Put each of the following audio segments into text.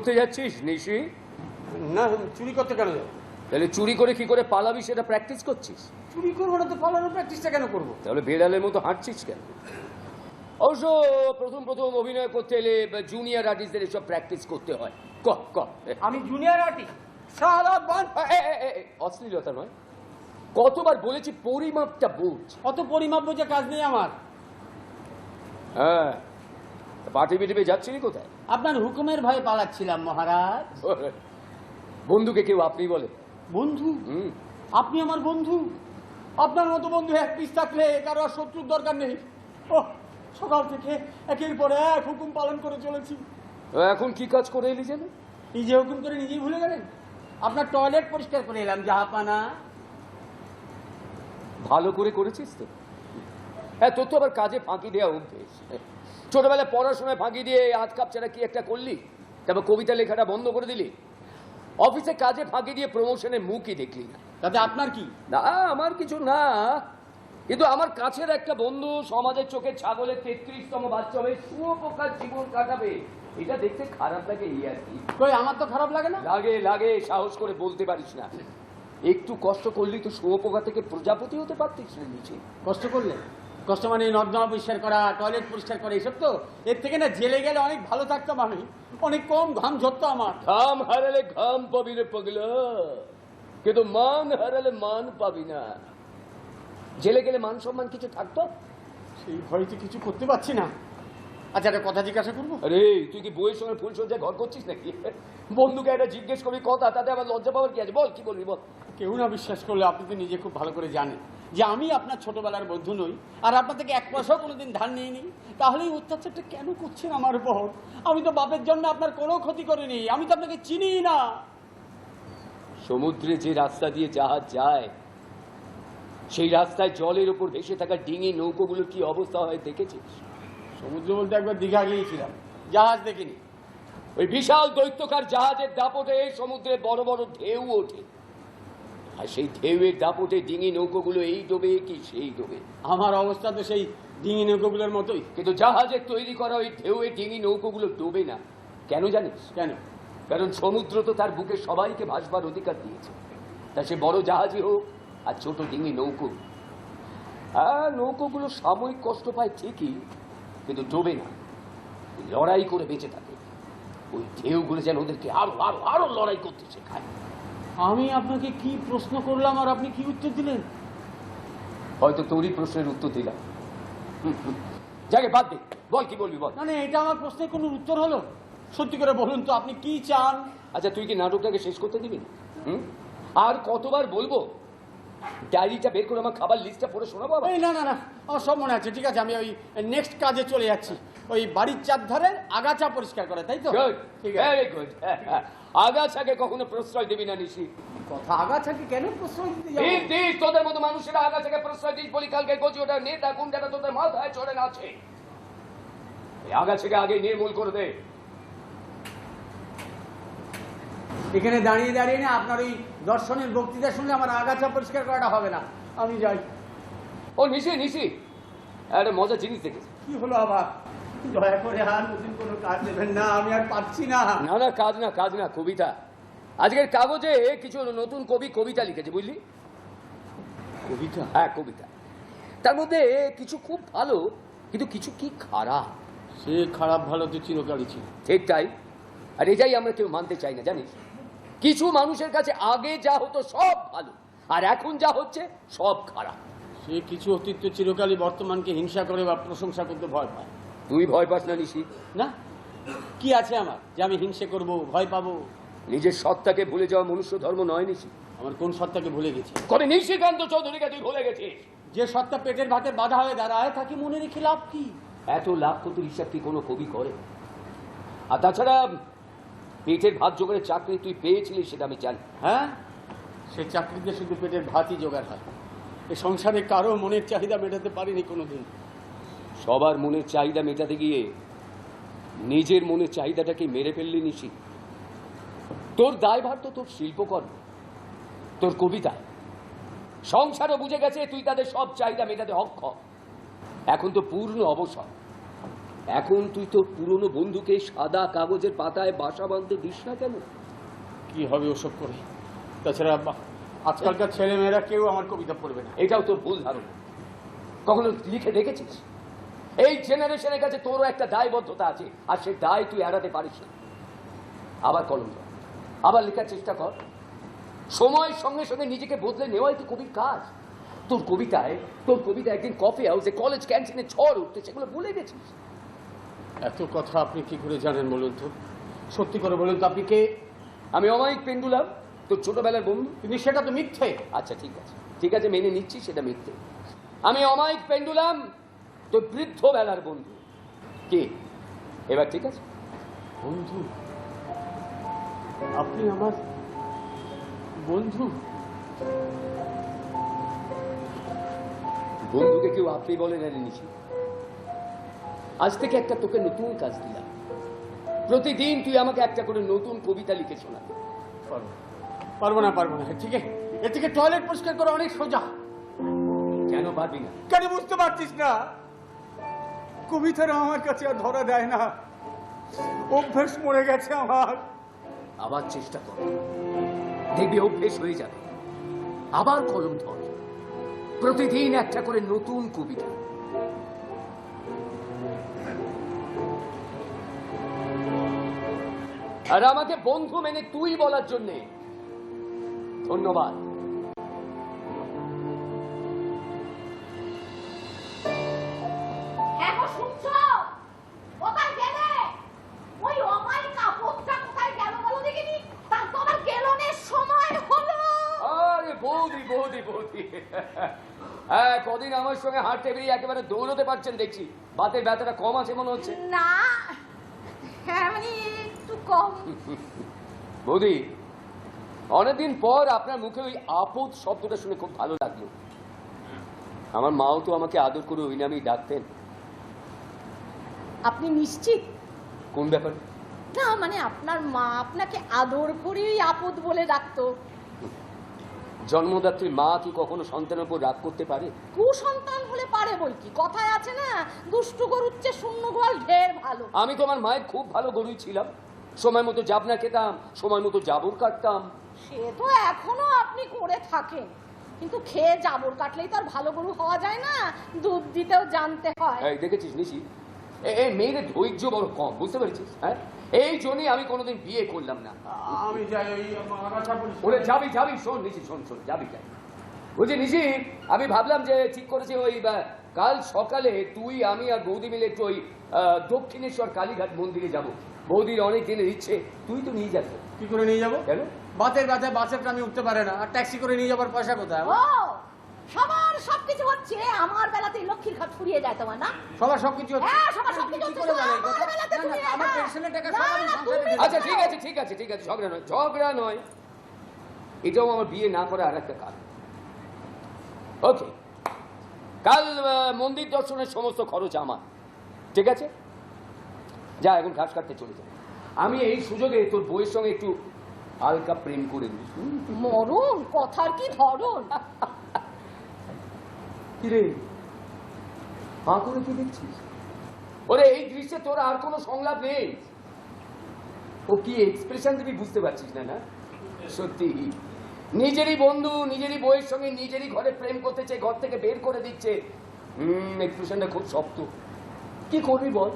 করতে যাচ্ছিস নিশি? না, চুরি করতে কেন যাবো? তাহলে চুরি করে কি করে পালাবি সেটা প্র্যাকটিস করছিস? চুরি করবো না তো পালানোর প্র্যাকটিসটা কেন করবো? তাহলে বেড়ালের মতো হাঁটছিস কেন? অবশ্য প্রথম প্রথম অভিনয় করতে এলে জুনিয়র আর্টিস্টদের এসব প্র্যাকটিস করতে হয়। আমি জুনিয়র আর্টিস্ট? অশ্লীলতা নয়, কতবার বলেছি পরিমাপটা বুঝ। অত পরিমাপ বুঝে কাজ নেই আমার। হ্যাঁ, পাটি পিটিপে যাচ্ছিলি কোথায়? আপনার হুকুমের ভয়ে পালাচ্ছিলাম মহারাজ। বন্ধুকে কেউ আপনি বলে? বন্ধু? আপনি আমার বন্ধু? আপনার মতো বন্ধু এক পিস থাকলে কারো আর শত্রুর দরকার নেই। ও, সকাল থেকে একের পর এক হুকুম পালন করে চলেছি। এখন কি কাজ করে এলি যেন? নিজে হুকুম করে নিজেই ভুলে গেলেন? আপনার টয়লেট পরিষ্কার করে এলাম জাহাপানা। ভালো করে করেছিস তো? হ্যাঁ, তোর তো আবার কাজে ফাঁকি দেওয়া অভ্যেস। ছোটবেলায় পড়াশোনায় ফাঁকি দিয়ে আধ কাপ ছাড়া কি একটা করলি, তারপর কবিতা লেখাটা বন্ধ করে দিলি, অফিসে কাজে ফাঁকি দিয়ে প্রমোশনের মুখই দেখলি না। তাতে আপনার কি? না, আমার কিছু না, কিন্তু আমার কাছের একটা বন্ধু সমাজের চোখে ছাগলের 33তম বাচ্চা হয়ে শুয়োপোকার জীবন কাটাবে, এটা দেখতে খারাপ লাগে। এই আর কি। কই, আমার তো খারাপ লাগে না। লাগে লাগে, সাহস করে বলতে পারিস না। একটু কষ্ট করলি তো শুয়োপোকা থেকে প্রজাপতি হতে পারতিস না নিচে। কষ্ট করলে? কষ্ট মানে নর্দমা পরিষ্কার করা, টয়লেট পরিষ্কার করা, এসব তো। এর থেকে না জেলে গেলে অনেক ভালো থাকতাম আমি, অনেক কম ঘাম ঝরতো আমার। ঘাম হারালে ঘাম পাবি রে পাগলা, কিন্তু মান হারালে মান পাবি না। জেলে গেলে মান সম্মান কিছু থাকতো? সেই ভয়তে কিছু করতে পারছি না। আচ্ছা, একটা কথা জিজ্ঞাসা করবো? আরে তুই কি বইয়ের সঙ্গে ফুলসজ্জায় ঘর করছিস নাকি? বন্ধুকে একটা জিজ্ঞেস করবি কথা, তাতে আবার লজ্জা পাওয়ার কি আছে? বল, কি বলবি বল। কেউ না বিশ্বাস করলে আপনি তো নিজে খুব ভালো করে জানেন যে আমি আপনার ছোটবেলার বন্ধু নই, আর আপনার থেকে এক পয়সাও কোনোদিন ধার নিইনি। তাহলে এই অত্যাচারটা কেন করছেন আমার উপর? আমি তো বাপের জন্য আপনার কোনো ক্ষতি করিনি, আমি তো আপনাকে চিনি না। সমুদ্রে যে রাস্তা দিয়ে জাহাজ যায়, সেই রাস্তায় জলের উপর ভেসে থাকা ডিঙি নৌকোগুলোর কি অবস্থা হয় দেখেছিস? সমুদ্র বলতে একবার দীঘা গিয়েছিলাম, জাহাজ দেখিনি। ওই বিশাল দৈত্যকার জাহাজের দাপটে সমুদ্রে বড় বড় ঢেউ ওঠে, আর সেই ঢেউয়ের দাপটে ডিঙি নৌকোগুলো এই ডোবে কি সেই ডোবে। আমার অবস্থা তো সেই ডিঙি নৌকোগুলোর মতোই। কিন্তু জাহাজের তৈরি করা ওই ঢেউয়ে ডিঙি নৌকোগুলো ডোবে না। কেন জানিস? কেন? কারণ সমুদ্র তো তার বুকে সবাইকে ভাসবার অধিকার দিয়েছে, তা সে বড় জাহাজই হোক আর ছোট ডিঙি নৌকো। হ্যাঁ, নৌকোগুলো সাময়িক কষ্ট পায় ঠিকই, কিন্তু ডোবে না, লড়াই করে বেঁচে থাকে। ওই ঢেউগুলো যেন ওদেরকে আরো আরো আরো লড়াই করতে শেখায়। আমি আপনাকে কি প্রশ্ন করলাম আর আপনি কি উত্তর দিলেন? হয়তো তোরই প্রশ্নের উত্তর দিলাম। যাকে বাদ দে, বল কি বলবি বল। না, এটা আমার প্রশ্নের কোনো উত্তর হলো? সত্যি করে বলুন তো, আপনি কি চান? আচ্ছা, তুই কি নাটকটাকে শেষ করতে দিবি? আর কতবার বলবো? ডায়েরিটা বের করে আমার খাবার লিস্টটা পড়ে শোনাবো? এই না না না, আমার সব মনে আছে। ঠিক আছে, আমি ওই নেক্সট কাজে চলে যাচ্ছি। ওই বাড়ির চারধারের আগাছা পরিষ্কার করে, তাই তো? ঠিক আছে, ভেরি গুড। আগাছাকে কখনো প্রশ্রয় দিবি না নিশি। কথা, আগাছাকে কেন প্রশ্রয় দিতে যাবো? দিস, তোদের মতো মানুষেরা আগাছাকে প্রশ্রয় দিস বলি কালকে কচি ওটা নেতা কোনটা তোদের মাথায় চড়ে আছে। এই আগাছাকে আগে নির্মূল করে দে। এখানে দাঁড়িয়ে দাঁড়িয়ে না আপনার ওই দর্শনের বক্তৃতা শুনলে আমার আগাছা পরিষ্কার করাটা হবে না। আমি যাই। ও নিশি নিশি, একটা মজার জিনিস দেখেছি। কি হলো আবার? দয়া করে আর নতুন কোনো কাজ দেবেন না, আমি আর পাচ্ছি না। না না, কাজ না কাজ না, কবিতা। আজকের কাগজে কিছু নতুন কবি কবিতা লিখেছে, বুঝলি? কবিতা? হ্যাঁ, কবিতা। তার মধ্যে কিছু খুব ভালো, কিন্তু কিছু কি খারাপ। সে খারাপ ভালো তো চিরকালই ছিল। ঠিক তাই, আর এটাই আমরা কেউ মানতে চাই না, জানিস? কিছু মানুষের কাছে আগে যা হতো সব ভালো, আর এখন যা হচ্ছে সব খারাপ। সে কিছু অতীত চিরকালই বর্তমানকে হিংসা করে বা প্রশংসা করতে ভয় পায়। তুই ভয় পাস না নিশি? না, কি আছে আমার যে আমি হিংসে করব, ভয় পাবো? নিজের সত্তাকে ভুলে যাওয়া মনুষ্য ধর্ম নয় নিশি। আমার কোন সত্তাকে ভুলে গেছি? করে নিশিকান্ত চৌধুরীকে তুই ভুলে গেছিস। যে সত্তা পেটের ভাতে বাধা হয়ে দাঁড়ায় তাকে মনে রেখে লাভ কি? এত লাভ কত হিসাব কি কোনো কবি করে? আর তাছাড়া পেটের ভাত জোগাড়ের চাকরি তুই পেয়েছিলি সেটা আমি জানি। হ্যাঁ, সে চাকরিতে শুধু পেটের ভাতই জোগাড় হয়। এ সংসারে কারো মনের চাহিদা মেটাতে পারিনি কোনোদিন। সবার মনের চাহিদা মেটাতে গিয়ে নিজের মনের চাহিদাটাকে মেরে ফেললি নিশি। তোর দায়ভার তো তোর শিল্পকর্ম, তোর কবিতা। সংসারও বুঝে গেছে তুই তাদের সব চাহিদা মেটাতে অক্ষম। এখন তো পূর্ণ অবসর। এখন তুই তোর পুরনো বন্ধুকে সাদা কাগজের পাতায় বাসা বাঁধতে দিস না কেন? কি হবে ওসব করে? তাছাড়া আজকালকার ছেলে মেয়েরা কেউ আমার কবিতা পড়বে না। এটাও তোর ভুল ধারণা। কখনো লিখে দেখেছিস? এই জেনারেশনের কাছে তোরও একটা দায়বদ্ধতা আছে, আর সে দায় তুই এড়াতে পারিস না। আবার কলম ধর, আবার লেখার চেষ্টা কর। সময়ের সঙ্গে সঙ্গে নিজেকে বদলে নেওয়াই তো কবির কাজ। তোর কবিতা একদিন কফি হাউসে, কলেজ ক্যান্টিনে ঝড় উঠতে, সেগুলো ভুলে গেছিস। এত কথা আপনি কি করে জানেন বলুন তো? সত্যি করে বলুন তো, আপনি কে? আমি অমায়িক পেন্ডুলাম, তোর ছোটবেলার বন্ধু। কিন্তু সেটা তো মিথ্যে। আচ্ছা ঠিক আছে, মেনে নিচ্ছি সেটা মিথ্যে। আমি অমায়িক পেন্ডুলাম, তোর বৃদ্ধ বেলার বন্ধু। কে এবার ঠিক আছে? বন্ধু? আপনি আমার বন্ধু? বন্ধুকে কেউ আপনি বলে না নিশি। আজ থেকে একটা তোকে নতুন কাজ দিলাম। প্রতিদিন তুই আমাকে একটা করে নতুন কবিতা লিখে শোনাবি। পারবো না। ঠিক আছে, এর থেকে টয়লেট পরিষ্কার করা অনেক সোজা। কেন পারবি না? কেন বুঝতে পারছিস না? কবিতারা আমার কাছে আর ধরা দেয় না, অভ্যেস মরে গেছে আমার। আবার চেষ্টা কর, দেখবি অভ্যেস হয়ে যাবে। আবার কলম ধর, প্রতিদিন একটা করে নতুন কবিতা। আর আমাকে বন্ধু মেনে তুই বলার জন্যে ধন্যবাদ। হ্যাঁ, কদিন আমার সঙ্গে হাঁটতে বেরিয়ে একেবারে দৌড়তে পারছেন দেখছি। বাতের ব্যথাটা কম আছে মনে হচ্ছে। না, হ্যাঁ মানে একটু কম। বৌদি, অনেকদিন পর আপনার মুখে ওই আপদ শব্দটা শুনে খুব ভালো লাগলো। আমার মাও তো আমাকে আদর করে ওই নামেই ডাকতেন। আপনি নিশ্চিত? কোন ব্যাপারে? না মানে আপনার মা আপনাকে আদর করেই আপদ বলে ডাকতো। জন্মদাত্রী মা কি কখনো সন্তানের উপর রাগ করতে পারে? কুসন্তান হলে পারে বই কি, কথায় আছে না, দুষ্টু গরুর চেয়ে শূন্য গোয়াল ঢের ভালো। আমি তো আমার মায়ের খুব ভালো গরুই ছিলাম। সময় মতো জাবনা খেতাম, সময় মতো জাবর কাটতাম। সে তো এখনো আপনি করে থাকেন, কিন্তু খেয়ে জাবর কাটলেই তো আর ভালো গরু হওয়া যায় না, দুধ দিতেও জানতে হয়। এই দেখেছিস নিশি, এই মেয়েদের ধৈর্য বড় কম, বুঝতে পেরেছিস? হ্যাঁ, এই জন্যই আমি কোনোদিন বিয়ে করলাম না। আমি যাই, ওরে যাবি, শোন নিশি, শোন যাবি কেন? বুঝলি নিশি, আমি ভাবলাম যে ঠিক করেছি ওই কাল সকালে তুই, আমি আর বৌদি মিলে একটু ওই দক্ষিণেশ্বর কালীঘাট মন্দিরে যাব। বৌদির অনেক দিনের ইচ্ছে, তুই তো নিয়ে যাবি। কি করে নিয়ে যাবো? কেন? বাতের ব্যথায় বাসের আমি উঠতে পারে না, আর ট্যাক্সি করে নিয়ে যাবার পয়সা কোথায়? ও, সবার সবকিছু হচ্ছে, আমার বেলাতেই লক্ষ্মীর ঘাট ফুরিয়ে যায় তোমার না? সবার সবকিছু হচ্ছে? হ্যাঁ, সবার সবকিছু হচ্ছে, আমার বেলাতে ফুরিয়ে যায়। আমার পেনশনের টাকা সব আমি সংসারে দিয়ে আচ্ছা ঠিক আছে, ঝগড়া নয়, এটাও আমার বিয়ে না করে আর একটা কারণ। ওকে, কাল মন্দির দর্শনের সমস্ত খরচ আমার, ঠিক আছে? যা, এখন ঘাস কাটতে চলে যা। আমি এই সুযোগে তোর বইয়ের সঙ্গে একটু হালকা প্রেম করে দিই। মরণ, কথার কি ধরন! কিরে, হা করে কি দেখছিস? ওরে, এই দৃশ্যে তোর আর কোনো সংলাপ নেই। ও কি এক্সপ্রেশন দিবি বুঝতে পারছিস না? না সত্যি, নিজেরই বন্ধু নিজেরই বইয়ের সঙ্গে নিজেরই ঘরে প্রেম করতেছে, ঘর থেকে বের করে দিচ্ছে। এক্সপ্রেশনটা খুব শক্ত। কি করবি বল?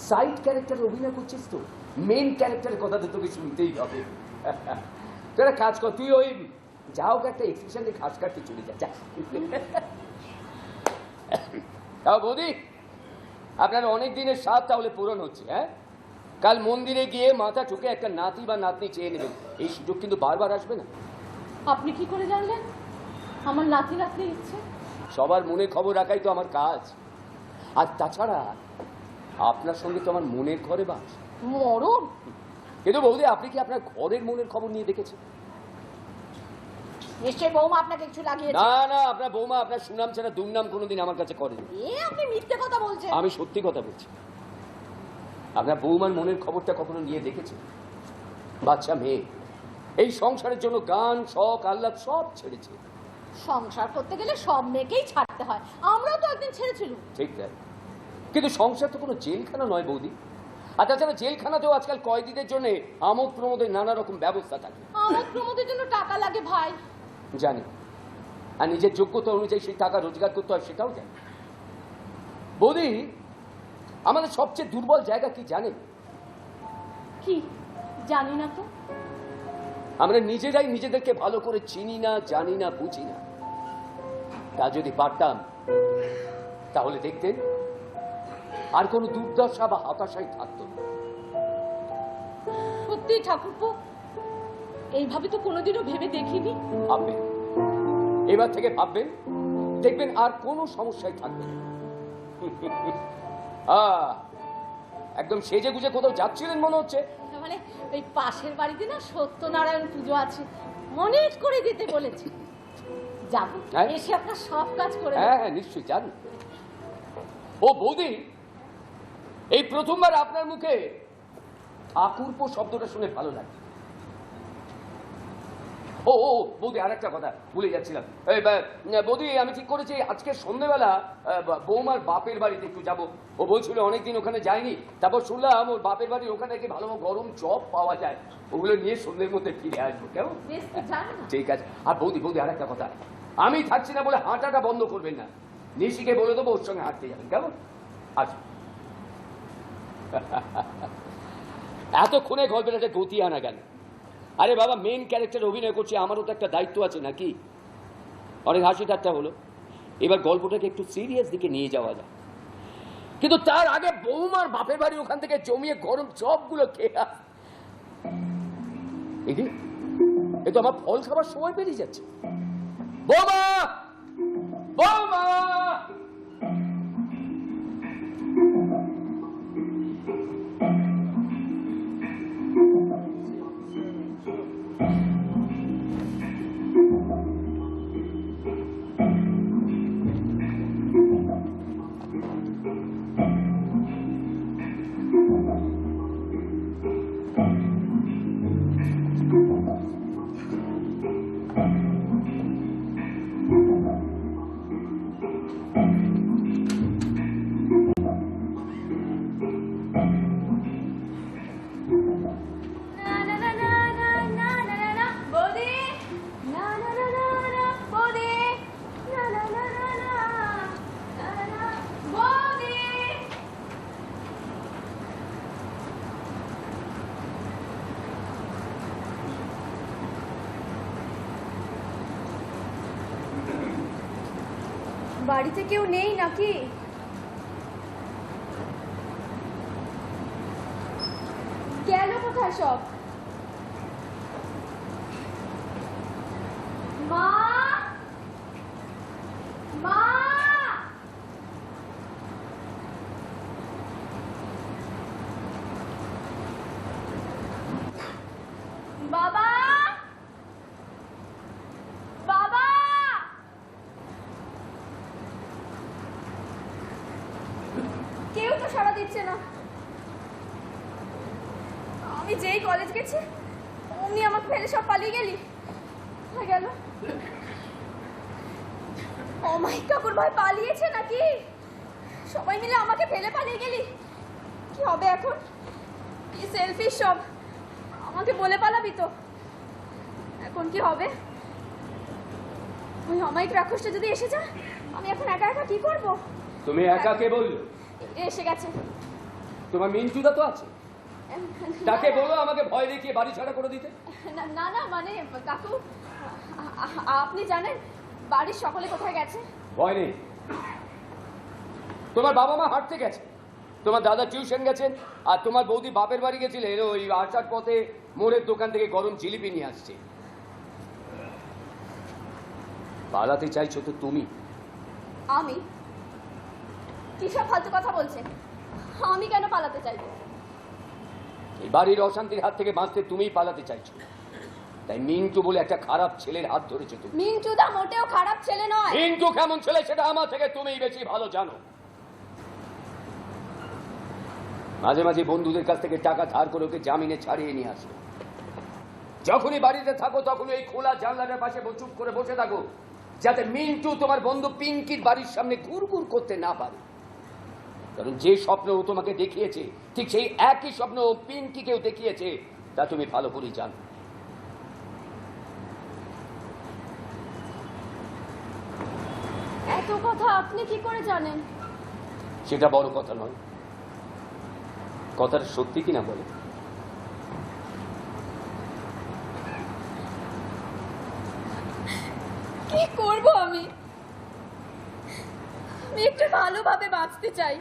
সাইড ক্যারেক্টারে অভিনয় করছিস তো, মেইন ক্যারেক্টারের কথা তো তোকে শুনতেই হবে। তোরা কাজ কর, তুই ওই যাও একটা এক্সপ্রেশন দিয়ে ঘাস কাটতে চলে যা। বৌদি, আপনার অনেক দিনের স্বাদ তাহলে পূরণ হচ্ছে। হ্যাঁ, কাল মন্দিরে গিয়ে মাথা ঠুকে একটা নাতি বা নাতনি চেয়ে নেবেন। এই সুযোগ কিন্তু বারবার আসবে না। আপনি কি করে জানলেন আমার নাতি নাতনি ইচ্ছে? সবার মনের খবর রাখাই তো আমার কাজ। আর তাছাড়া আপনার সঙ্গে তো আমার মনের ঘরে বাস। মরণ! কিন্তু বৌদি, আপনি কি আপনার ঘরের মনের খবর নিয়ে দেখেছেন? নিশ্চয়ই বৌমা আপনাকে কিছু লাগিয়েছে। না, আপনার বৌমা আপনার সুনাম ছাড়া দুর্নাম কোনোদিন আমার কাছে করেনি। আপনি মিথ্যে কথা বলছেন। আমি সত্যি কথা বলছি। আপনার বৌমার মনের খবরটা কখনো নিয়ে দেখেছেন? বাচ্চা মেয়ে, এই সংসারের জন্য গান, শখ, আহ্লাদ সব ছেড়েছে। সংসার করতে গেলে সব মেয়েকেই ছাড়তে হয়, আমরাও তো একদিন ছেড়েছিল। ঠিক তাই, কিন্তু সংসার তো কোনো জেলখানা নয় বৌদি। আর তাছাড়া জেলখানাতেও আজকাল কয়েদিদের জন্য আমোদ প্রমোদের নানা রকম ব্যবস্থা থাকে। আমোদ প্রমোদের জন্য টাকা লাগে ভাই। জানি, আর নিজের যোগ্যতা অনুযায়ী সেই টাকা রোজগার করতে হয় সেটাও জানি। বৌদি, আমাদের সবচেয়ে দুর্বল জায়গা কি জানেন? কি জানি না তো। আমরা নিজেরাই নিজেদেরকে ভালো করে চিনি না, জানি না, বুঝি না। তা যদি পারতাম তাহলে দেখতেন আর কোনো দুর্দশা বা হতাশাই থাকতো না। সত্যি ঠাকুরপো, এইভাবে তো কোনোদিনও ভেবে দেখিনি। ভাববেন, এবার থেকে ভাববেন, দেখবেন আর কোনো সমস্যাই থাকবে না। একদম সেজে গুজে কোথাও যাচ্ছিলেন মনে হচ্ছে। মানে ওই পাশের বাড়িতে না সত্যনারায়ণ পুজো আছে, অনেক করে দিতে বলেছে। যাবো, হ্যাঁ? এসে আপনার সব কাজ করে দেব। হ্যাঁ হ্যাঁ, নিশ্চয়ই যান। ও বৌদি, এই প্রথমবার আপনার মুখে ঠাকুরপো শব্দটা শুনে ভালো লাগে। ও ও বৌদি, আর একটা কথা ভুলে যাচ্ছিলাম। বৌদি, আমি ঠিক করেছি আজকে সন্ধ্যেবেলা বৌমার বাপের বাড়িতে একটু যাব। ও বলছিল অনেকদিন ওখানে যায়নি, তারপর শুনলাম ওর বাপের বাড়ির ওখানে নাকি ভালো গরম চপ পাওয়া যায়, ওগুলো নিয়ে সন্ধ্যের মধ্যে ফিরে আসবো। কেমন? বেশ, তো যান না। ঠিক আছে। আর বৌদি বৌদি, আর একটা কথা, আমি থাকছি না বলে হাঁটাটা বন্ধ করবেন না। নিশিকে বলে দেবো ওর সঙ্গে হাঁটতে যাবেন। কেমন? আসুন। এতক্ষণে গল্পের একটা গতি আনা গেল। আরে বাবা, মেন ক্যারেক্টার অভিনয় করছি, আমারও তো একটা দায়িত্ব আছে নাকি? অনেক হাসি ঠাট্টা হলো, এবার গল্পটাকে একটু সিরিয়াস দিকে নিয়ে যাওয়া যায়। কিন্তু তার আগে বৌমার বাপের বাড়ি ওখান থেকে জমিয়ে গরম চপগুলো খেয়ে এ তো আমার ফল খাবার সময় পেরিয়ে যাচ্ছে। বৌমা, বৌমা! বাড়িতে কেউ নেই নাকি? গেল কোথায় সব? মা, মা! বাবা, বাবা! কেউ তো সাড়া দিচ্ছে না। আমি যেই কলেজ গেছি অমনি আমাকে ফেলে সব পালিয়ে গেলি। হয়ে গেল। ও মাই, কাকুর ভাই পালিয়েছে নাকি? সবাই মিলে আমাকে ফেলে পালিয়ে গেলি। কি হবে এখন? কি সেলফিশ সব, আমাকে বলে পালাবি তো। এখন কি হবে? ওই অমায়িক রাক্ষসটা যদি এসে যায়, আমি এখন একা একা কি করব? তুমি একা কে বললো? এসে গেছে। তোমার মিন্টুদা তো আছে, তাকে বলো আমাকে ভয় দেখিয়ে বাড়ি ছাড়া করে দিতে। না না না, মানে কাকু, আপনি জানেন বাড়ির সকলে কোথায় গেছে? ভয় নেই, তোমার বাবা মা হাঁটতে গেছে, তোমার দাদা টিউশন গেছেন, আর তোমার বৌদি বাপের বাড়ি গেছিলেন ওই আসার পথে মোড়ের দোকান থেকে গরম জিলিপি নিয়ে আসছে। পালাতে চাইছো তো তুমি। আমি? কিসব ফালতু কথা বলছেন? আমি কেন পালাতে চাইবো? এই বাড়ির অশান্তির হাত থেকে বাঁচতে তুমিই পালাতে চাইছো, তাই মিন্টু বলে একটা খারাপ ছেলের হাত ধরেছো তুমি। মিন্টু দা মোটেও খারাপ ছেলে নয়। মিন্টু কেমন ছেলে সেটা আমার থেকে তুমিই বেশি ভালো জানো। মাঝে মাঝে বন্ধুদের কাছ থেকে টাকা ধার করে ওকে জামিনে ছাড়িয়ে নিয়ে আসো। যখনই বাড়িতে থাকো তখনই এই খোলা জানলাটার পাশে চুপ করে বসে থাকো, যাতে মিন্টু তোমার বন্ধু পিঙ্কির বাড়ির সামনে ঘুরঘুর করতে না পারে। কারণ যে স্বপ্ন ও তোমাকে দেখিয়েছে ঠিক সেই একই স্বপ্ন পিঙ্কিকেও দেখিয়েছে, তা তুমি ভালো করেই জানো। এত কথা আপনি কি করে জানেন? সেটা বড় কথা নয়, কথাটা সত্যি কিনা বলে। কি করব আমি? আমি একটু ভালোভাবে বাঁচতে চাই।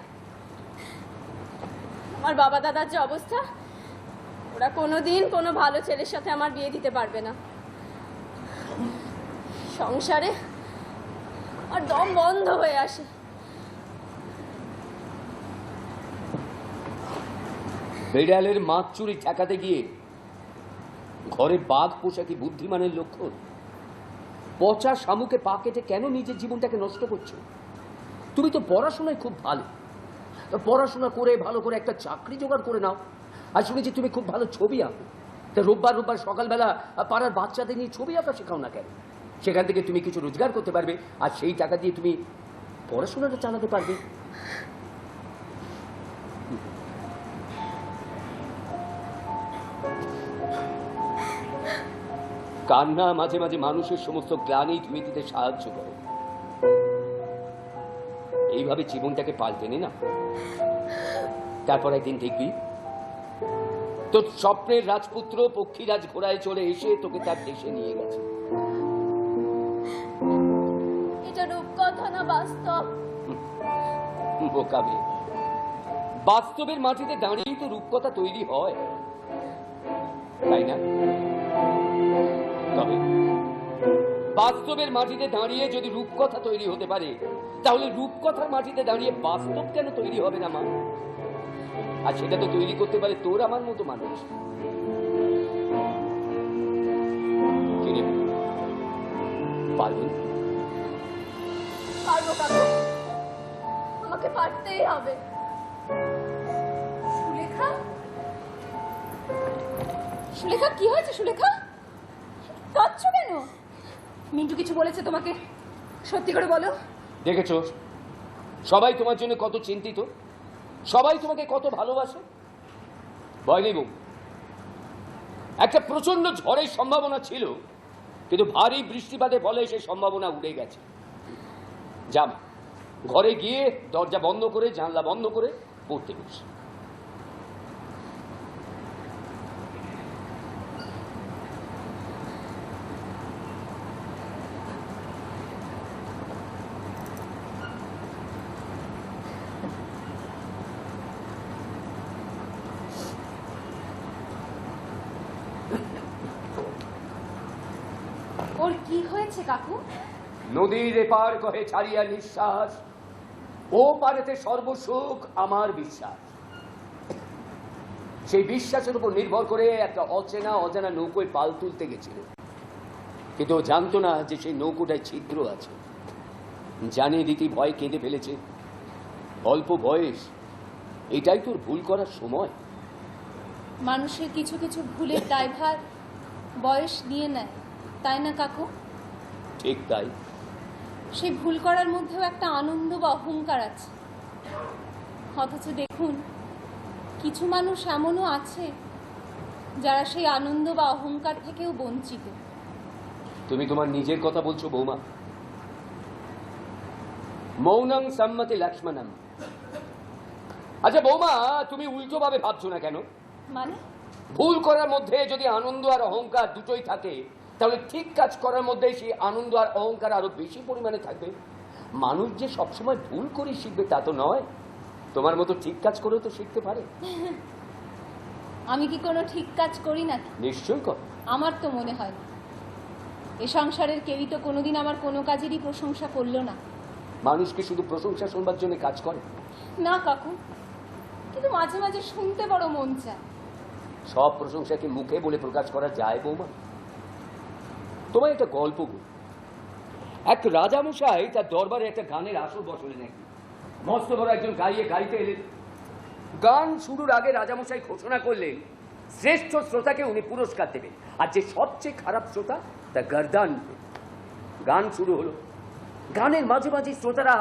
আমার বাবা দাদার যে অবস্থা, ওরা কোনোদিন কোনো ভালো ছেলের সাথে আমার বিয়ে দিতে পারবে না। সংসারে আর দম বন্ধ হয়ে আসে। বেড়ালের মাছ চুরি ঠেকাতে গিয়ে ঘরে বাঘ পোষা কি বুদ্ধিমানের লক্ষণ? পচা শামুকে পা কেটে কেন নিজের জীবনটাকে নষ্ট করছো? তুমি তো পড়াশোনায় খুব ভালো, পড়াশোনা করে ভালো করে একটা চাকরি জোগাড় করে নাও। আর শুনেছি তুমি খুব ভালো ছবি আঁকো, তা রোববার রোববার সকালবেলা পাড়ার বাচ্চাদের নিয়ে ছবি আঁকা শেখাও না কেন? সেখান থেকে তুমি কিছু রোজগার করতে পারবে, আর সেই টাকা দিয়ে তুমি পড়াশোনাটা চালাতে পারবে। কান্না মাঝে মাঝে মানুষের সমস্ত গ্লানি ধুয়ে দিতে সাহায্য করে। এইভাবে জীবনটাকে পাল্টে নে না, তারপর একদিন দেখবি তোর স্বপ্নের রাজপুত্র পক্ষীরাজ ঘোড়ায় চড়ে এসে তোকে তার দেশে নিয়ে গেছে। এটা রূপকথা না বাস্তব? বোকা মেয়ে, বাস্তবের মাটিতে দাঁড়িয়েই তো রূপকথা তৈরি হয়, তাই না? তবে বাস্তবের মাটিতে দাঁড়িয়ে যদি রূপকথা তৈরি হতে পারে, তাহলে রূপকথার মাটিতে দাঁড়িয়ে বাস্তব কেন তৈরি হবে না মা? আর সেটা তো তৈরি করতে পারে তোর আমার মতো মানুষ। পারবি? পারবো কাকু, আমাকে পারতেই হবে। সুলেখা, সুলেখা কি হয়েছে? সুলেখা কাঁদছো কেন? মিন্টু কিছু বলেছে তোমাকে? সত্যি করে বলো। দেখেছো সবাই তোমার জন্য কত চিন্তিত, সবাই তোমাকে কত ভালোবাসে। ভয় নেই বউ, একটা প্রচন্ড ঝড়ের সম্ভাবনা ছিল, কিন্তু ভারী বৃষ্টিপাতের ফলে সেই সম্ভাবনা উড়ে গেছে। যাম ঘরে গিয়ে দরজা বন্ধ করে জানলা বন্ধ করে পড়তে বস। ওর কি হয়েছে কাকু? নদীর এপার কহে ছাড়িয়া নিঃশ্বাস, ও পারেতে সর্বসুখ আমার বিশ্বাস। সেই বিশ্বাসের উপর নির্ভর করে একটা অচেনা অজানা নৌকোয় পাল তুলতে গেছিল, কিন্তু ও জানতো না যে সেই নৌকোটায় ছিদ্র আছে। জানিয়ে দিতে ভয় কেঁদে ফেলেছে। অল্প বয়স, এটাই তোর ভুল করার সময়। মানুষের কিছু কিছু ভুলের দায়ভার বয়স নিয়ে নেয়, তাই না কাকু? ঠিক তাই। সেই ভুল করার মধ্যেও একটা আনন্দ বা অহংকার আছে। অথচ দেখুন, কিছু মানুষ এমনও আছে যারা সেই আনন্দ বা অহংকার থেকেও বঞ্চিত। তুমি তোমার নিজের কথা বলছো বৌমা? মৌনং সম্মতি লক্ষ্মণম। আচ্ছা বৌমা, তুমি উল্টো ভাবে ভাবছো না কেন? মানে? ভুল করার মধ্যে যদি আনন্দ আর অহংকার দুটোই থাকে, তাহলে ঠিক কাজ করার মধ্যে সেই আনন্দ আর অহংকার আরো বেশি পরিমাণে থাকবে। মানুষ যে সবসময় ভুল করে শিখবে তা তো নয়, তোমার মতো ঠিক কাজ করেও তো শিখতে পারে। আমি কি কোনো ঠিক কাজ করি নাকি? নিশ্চয়ই কর। আমার তো মনে হয় না। এ সংসারের কেউই তো কোনোদিন আমার কোনো কাজেরই প্রশংসা করলো না। মানুষকে শুধু প্রশংসা শুনবার জন্য কাজ করে না কাকু, কিন্তু মাঝে মাঝে শুনতে বড় মন চায়। সব প্রশংসাকে মুখে বলে প্রকাশ করা যায় বৌমা? তোমার একটা গল্প বলি। এক রাজামশাই তার দরবারে একটা গানের আসর বসালেন। নাকি মস্ত বড় একজন গাইতে এলেন। গান শুরুর আগে রাজামশাই ঘোষণা করলেন শ্রেষ্ঠ শ্রোতাকে উনি পুরস্কার দেবেন, আর যে সবচেয়ে খারাপ শ্রোতা তা গর্দান। গান শুরু হলো। গানের মাঝে মাঝে শ্রোতারা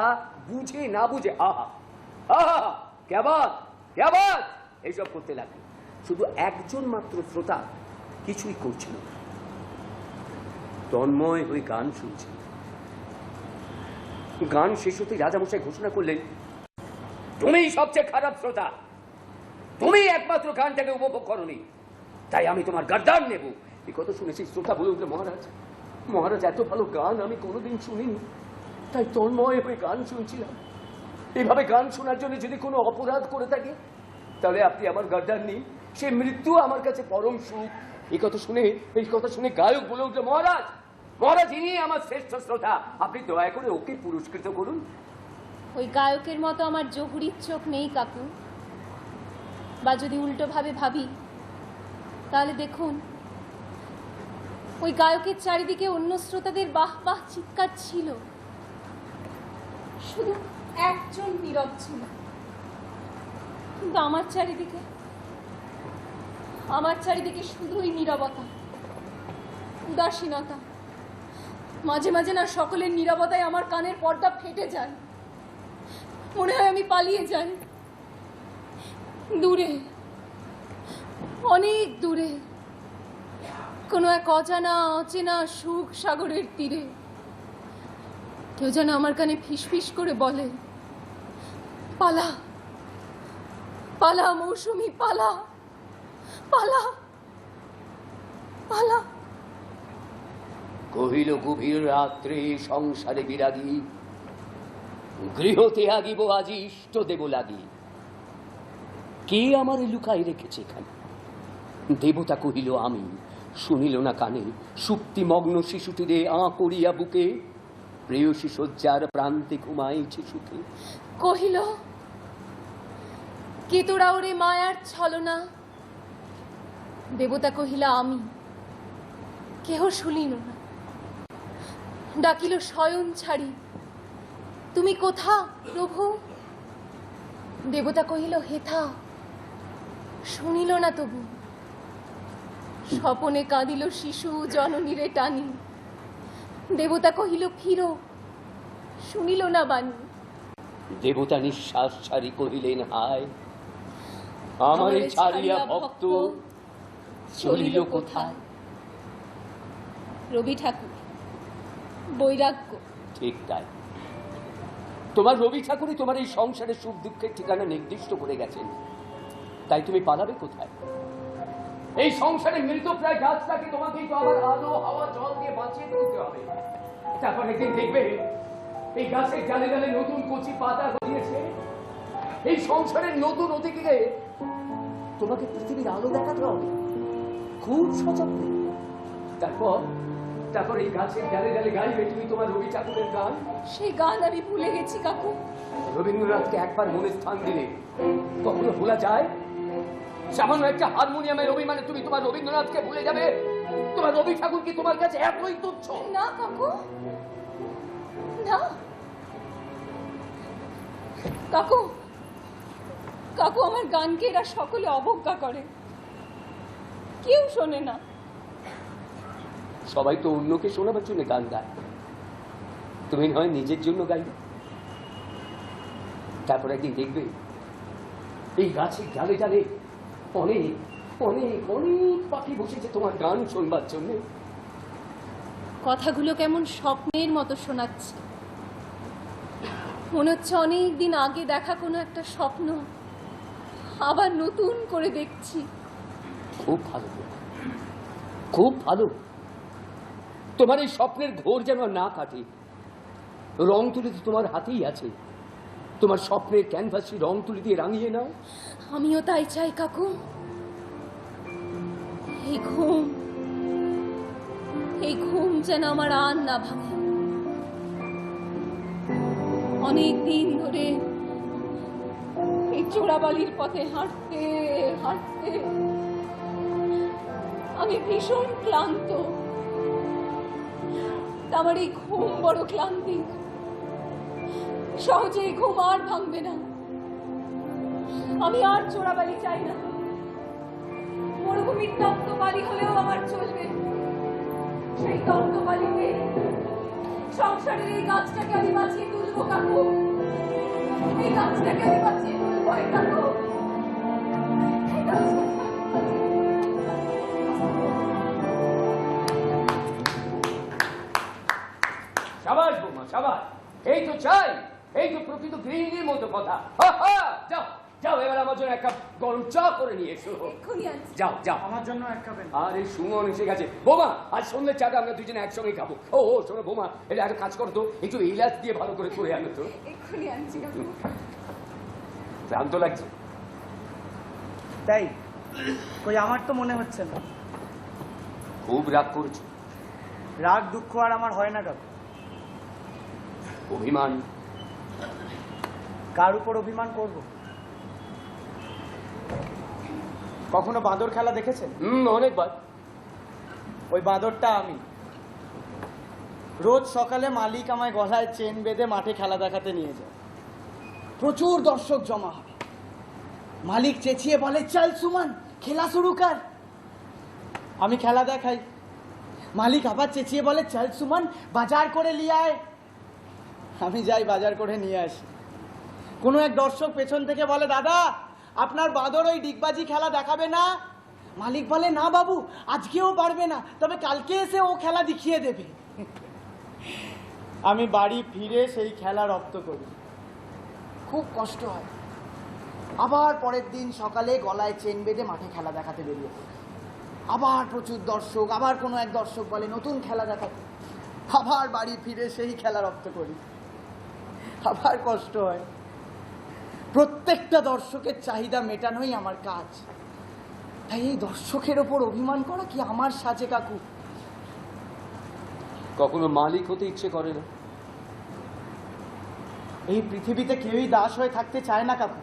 বুঝে না বুঝে আহা আহা কেবাদ এইসব করতে লাগলো। শুধু একজন মাত্র শ্রোতা কিছুই করছিল না, তন্ময় হয়ে গান শুনছিল। গান শেষ হতেই রাজামশাই ঘোষণা করলেন, তুমি সবচেয়ে খারাপ শ্রোতা, তুমি একমাত্র গানটাকে উপভোগ করনি, তাই আমি তোমার গর্দান নেব। এই কথা শুনে সেই শ্রোতা বলে উঠলো, মহারাজ এত ভালো গান আমি কোনোদিন শুনিনি, তাই তন্ময় হয়ে গান শুনছিলাম। এভাবে গান শোনার জন্য যদি কোনো অপরাধ করে থাকে তাহলে আপনি আমার গর্দান নিন, সে মৃত্যু আমার কাছে পরম সুখ। এই কথা শুনে গায়ক বলে উঠলো, মহারাজ ইনি আমার শ্রেষ্ঠ শ্রোতা, আপনি দয়া করে ওকে পুরস্কৃত করুন। ওই গায়কের মতো আমার জহুরির চোখ নেই কাকু, বা যদি উল্টো ভাবে ভাবি তাহলে দেখুন ওই গায়কের চারিদিকে অন্য শ্রোতাদের বাহ বাহ চিৎকার ছিল, শুধু একজন নীরব ছিল। কিন্তু আমার চারিদিকে শুধুই নীরবতা, উদাসীনতা। মাঝে মাঝে না সকলের নীরবতায় আমার কানের পর্দা ফেটে যায়, মনে হয় আমি পালিয়ে যাই দূরে, অনেক দূরে, কোনো এক অচেনা সুখ সাগরের তীরে। কেউ যেন আমার কানে ফিসফিস করে বলে, পালা পালা মৌসুমী, পালা পালা পালা। কহিল গভীর রাত্রে সংসারে বিরাগী, গৃহ ত্যাগিব আজি ইষ্ট দেব লাগি। কে আমার লুকাই রেখেছে এখানে? দেবতা কহিল আমি, শুনিল না কানে। সুপ্তিমগ্ন শিশুটিরে করিয়া বুকে, প্রেয়সী শয্যার প্রান্তে ঘুমাইছে সুখে। কহিল কে তোরা ওরে মায়ার ছলনা? দেবতা কহিলা আমি, কেহ শুনিল না। ডাকিল শয়ন ছাড়ি, তুমি কোথা প্রভু? দেবতা কহিল হেথা, শুনিল না তবু। স্বপনে কাঁদিল শিশু জননীরে টানি, দেবতা কহিল ফিরো, শুনিল না বাণী। দেবতা নিঃশ্বাস ছাড়ি কহিলেন হায়, আমারে ছাড়িয়া ভক্ত চলিল কোথায়? রবি ঠাকুর, বৈরাগ্য। ঠিক তাই, তোমার রবি ঠাকুরই তোমার এই সংসারের সুখ দুঃখের ঠিকানা নির্দিষ্ট করে গেছেন, তাই তুমি পালাবে কোথায়? এই সংসারে মৃত প্রায় গাছটাকে তোমাকেই তো আবার আলো হাওয়া জল দিয়ে বাঁচিয়ে তুলতে হবে। তারপর একদিন দেখবে এই গাছের ডালে ডালে নতুন কচি পাতা গজিয়েছে। এই সংসারের নতুন অতিথিকে তোমাকে পৃথিবীর আলো দেখাতে হবে, খুব সযত্নে। তারপর এই গাছের ডালে ডালে গাইবে তুমি তোমার রবি ঠাকুরের গান। সেই গান আমি ভুলে গেছি কাকু। রবীন্দ্রনাথকে একবার মনে স্থান দিলে কখনো ভোলা যায়? সামান্য একটা হারমোনিয়ামের অভিমানে তুমি তোমার রবীন্দ্রনাথকে ভুলে যাবে? তোমার রবি ঠাকুর কি তোমার কাছে এতই তুচ্ছ? না কাকু, না কাকু, কাকু আমার গানকে এরা সকলে অবজ্ঞা করে, কেউ শোনে না। সবাই তো অন্যকে শোনাবার জন্য গান গায়, তুমি নয় নিজের জন্য গাইবে। তারপর একদিন দেখবে এই গাছের ডালে ডালে অনেক অনেক অনেক পাখি বসেছে তোমার গান শুনবার জন্য। কথাগুলো কেমন স্বপ্নের মতো শোনাচ্ছে, মনে হচ্ছে অনেক দিন আগে দেখা কোনো একটা স্বপ্ন আবার নতুন করে দেখছি। খুব ভালো, খুব ভালো। তোমার এই স্বপ্নের ঘোর যেন না কাটে। রং তুলি তো তোমার হাতেই আছে, তোমার স্বপ্নের ক্যানভাসে রং তুলি দিয়ে রাঙিয়ে নাও। আমিও তাই চাই কাকু। এই ঘুম যেন আমার আর না ভাঙে। অনেক দিন ধরে এই চোরাবালির পথে হাঁটতে হাঁটতে আমি ভীষণ ক্লান্ত। আমার এই ঘুম বড় ক্লান্তি, সহজে এই ঘুম আর ভাঙবে না। আমি আর চোরাবালি চাই না, মরুভূমির তপ্তবালি হলেও আমার চলবে। সেই তপ্তবালিতে সংসারের এই গাছটাকে আমি বাঁচিয়ে তুলবো কাকু, এই গাছটাকে আমি বাঁচিয়ে তুলবো। কই কাকু? সাবাস বৌমা সাবাস, এই তো চাই, এই তো প্রকৃত গৃহিণীর মতো কথা। হা, হা, যাও যাও, এবার আমার জন্য এক কাপ গরম চা করে নিয়ে এসো। এক্ষুনি আনছি। যাও যাও। আমার জন্য এক কাপ আরে সুমন এসে গেছে। বোমা, আজ সন্ধ্যের চাটা আমরা দুজনে একসঙ্গে খাবো। ও ও শোনো বোমা, এটা একটা কাজ করো তো, একটু এলাচ দিয়ে ভালো করে করে আনো তো। এক্ষুনি আনছি কাকু। ক্লান্ত লাগছে? তাই কই আমার তো মনে হচ্ছে না। খুব রাগ করছো? রাগ দুঃখ আর আমার হয় না কাকু। অভিমান? কার উপর অভিমান করব? কখনো বাঁদর খেলা দেখেছেন? অনেকবার। ওই বাঁদরটা আমি। রোজ সকালে মালিক আমায় গলায় চেন বেঁধে মাঠে খেলা দেখাতে নিয়ে যায়। প্রচুর দর্শক জমা হয়। মালিক চেঁচিয়ে বলে, চল সুমন খেলা শুরু কর। আমি খেলা দেখাই। মালিক আবার চেঁচিয়ে বলে, চল সুমন বাজার করে নিয়ে আয়। আমি যাই বাজার করে নিয়ে আসি। কোনো এক দর্শক পেছন থেকে বলে, দাদা আপনার বাঁদর ওই ডিগবাজি খেলা দেখাবে না? মালিক বলে, না বাবু, আজকেও পারবে না, তবে কালকে এসে ও খেলা দেখিয়ে দেবে। আমি বাড়ি ফিরে সেই খেলা রপ্ত করি। খুব কষ্ট হয়। আবার পরের দিন সকালে গলায় চেন বেঁধে মাঠে খেলা দেখাতে বেরিয়ে পড়ি। আবার প্রচুর দর্শক, আবার কোনো এক দর্শক বলে নতুন খেলা দেখাতে। আবার বাড়ি ফিরে সেই খেলা রপ্ত করি। আবার কষ্ট হয়। প্রত্যেকটা দর্শকের চাহিদা মেটানোই আমার কাজ। তাই এই দর্শকের ওপর অভিমান করা কি আমার সাজে কাকু? কখনো মালিক হতে ইচ্ছে করে না? এই পৃথিবীতে কেউই দাস হয়ে থাকতে চায় না কাকু,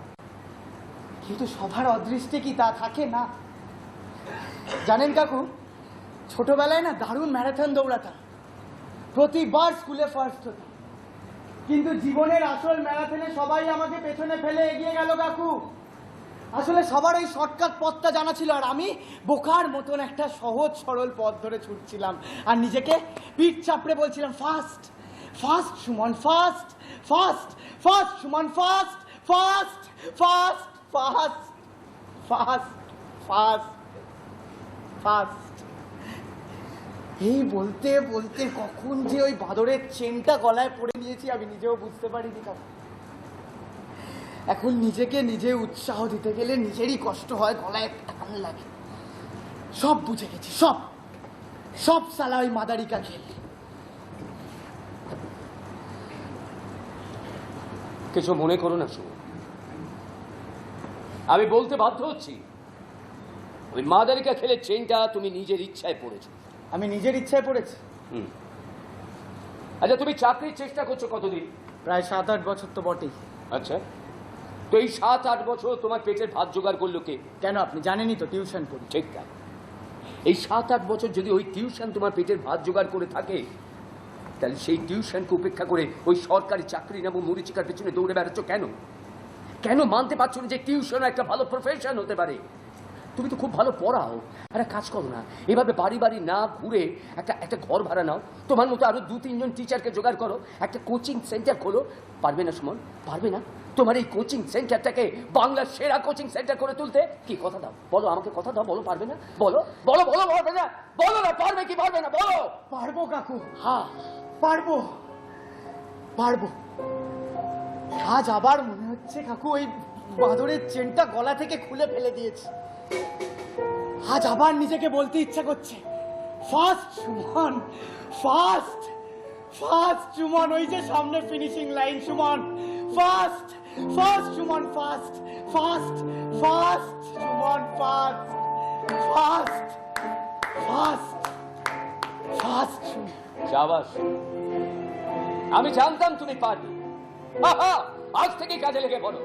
কিন্তু সবার অদৃষ্টে কি তা থাকে না? জানেন কাকু, ছোটবেলায় না দারুণ ম্যারাথন দৌড়াতাম, প্রতিবার স্কুলে ফার্স্ট হতাম। কিন্তু জীবনের আসল ম্যারাথনে সবাই আমাকে পেছনে ফেলে এগিয়ে গেল কাকু। আসলে সবার ওই শর্টকাট পথটা জানা ছিল, আর আমি বোকার মতন একটা সহজ সরল পথ ধরে ছুটছিলাম আর নিজেকে পিঠ চাপড়ে বলছিলাম, fast fast Suman, fast fast fast Suman, fast fast fast fast fast fast fast. এই বলতে বলতে কখন যে ওই বাঁদরের চেনটা গলায় পড়ে নিয়েছি আমি নিজেও বুঝতে পারিনি কাকু। এখন নিজেকে নিজে উৎসাহ দিতে গেলে নিজেরই কষ্ট হয়, গলায় টান লাগে। সব বুঝে গেছি, সব সব সালা ওই মাদারিকা খেল। কিছু মনে করো না সুমন, আমি বলতে বাধ্য হচ্ছি, ওই মাদারিকা খেলে চেনটা তুমি নিজের ইচ্ছায় পড়েছো। আমি নিজের ইচ্ছায় পড়েছি। আচ্ছা, তুমি চাকরির চেষ্টা করছো কতদিন? প্রায় 7-8 বছর তো বটেই। আচ্ছা, তো এই 7-8 বছর তোমার পেটের ভাত জোগাড় করলো কে? কেন, আপনি জানেনই তো টিউশন করি। ঠিক তাই। এই 7-8 বছর যদি ওই টিউশন তোমার পেটের ভাত জোগাড় করে থাকে, তাহলে সেই টিউশনকে উপেক্ষা করে ওই সরকারি চাকরি নেবো মরিচিকার পেছনে দৌড়ে বেড়াচ্ছ কেন? কেন মানতে পারছো না যে টিউশন একটা ভালো প্রফেশন হতে পারে? তুমি তো খুব ভালো পড়াও, একটা কাজ করো না, এভাবে বাড়ি বাড়ি না ঘুরে একটা ঘর ভাড়া নাও, তোমার মতো আরো 2-3 জন টিচারকে জোগাড় করো, একটা কোচিং সেন্টার খোলো। পারবে না সুমন, পারবে না? তোমার এই কোচিং সেন্টারটাকে বাংলার সেরা কোচিং সেন্টার করে তুলতে? কি কথা দাও, বলো আমাকে, কথা দাও, বলো পারবে না? বলো বলো বলো, পারবে না? বলো না, পারবে কি পারবে না বলো। পারবো কাকু, হ্যাঁ পারবো পারবো। আজ আবার মনে হচ্ছে কাকু ওই বাঁদরের চেনটা গলা থেকে খুলে ফেলে দিয়েছি। আজ আবার নিজেকে বলতে ইচ্ছা করছে, fast Suman, fast fast Suman. ওই যে সামনে finishing line Suman, fast fast Suman, fast fast fast Suman, fast fast fast fast Suman. শাবাশ, আমি জানতাম তুমি পারবে। আজ থেকে কাজে লেগে পড়ো।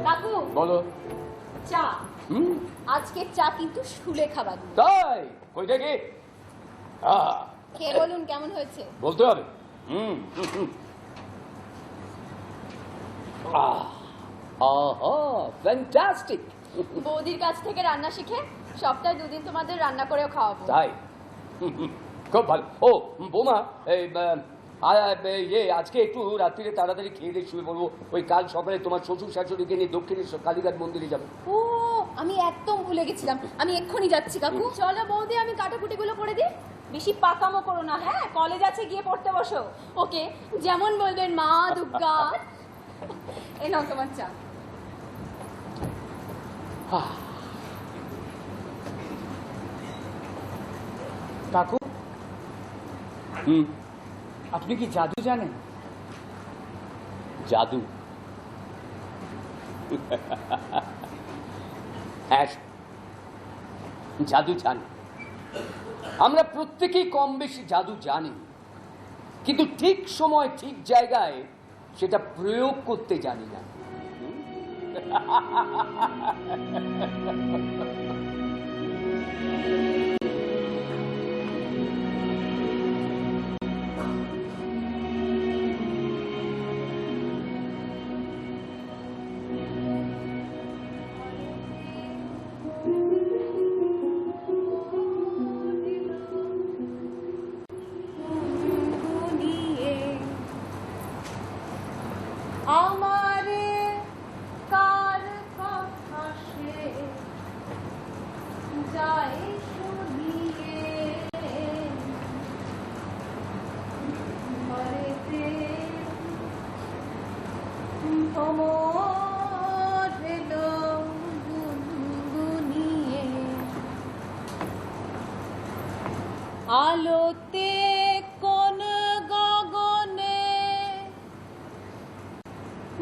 কাকু বলো। চা, আজকে চা কিন্তু শুলে খাবার। তাই? কই দেখি, খেয়ে বলুন কেমন হয়েছে। বলতে হবে। ফ্যান্টাস্টিক। বৌদির কাছ থেকে রান্না শিখে সপ্তাহে 2 দিন তোমাদের রান্না করেও খাওয়াবো। তাই? খুব ভালো। ও বোমা, এই আজকে একটু রাত্রিরে তাড়াতাড়ি খেয়ে দিয়ে শুয়ে পড়বো, ওই কাল সকালে তোমার শ্বশুর শাশুড়িকে নিয়ে দক্ষিণেশ্বর কালীঘাট মন্দিরে যাবো। ও আমি একদম ভুলে গেছিলাম, আমি এক্ষুনি যাচ্ছি কাকু। চলো বৌদি, আমি কাটাকুটিগুলো করে দিই। বেশি পাকামো করো না, হ্যাঁ? কলেজ আছে, গিয়ে পড়তে বসো। ওকে, যেমন বলবেন মা দুর্গা। এই নাও তোমার চা। কাকু, আপনি কি জাদু জানেন? জাদু? হ্যাঁ, জাদু জানি। আমরা প্রত্যেকেই কম বেশি জাদু জানি, কিন্তু ঠিক সময় ঠিক জায়গায় সেটা প্রয়োগ করতে জানি না। আমারে কার কথা সে যায় শুনিয়ে, ঘরেতে ভ্রমর এলো গুনগুনিয়ে, আলোতে কোন গগনে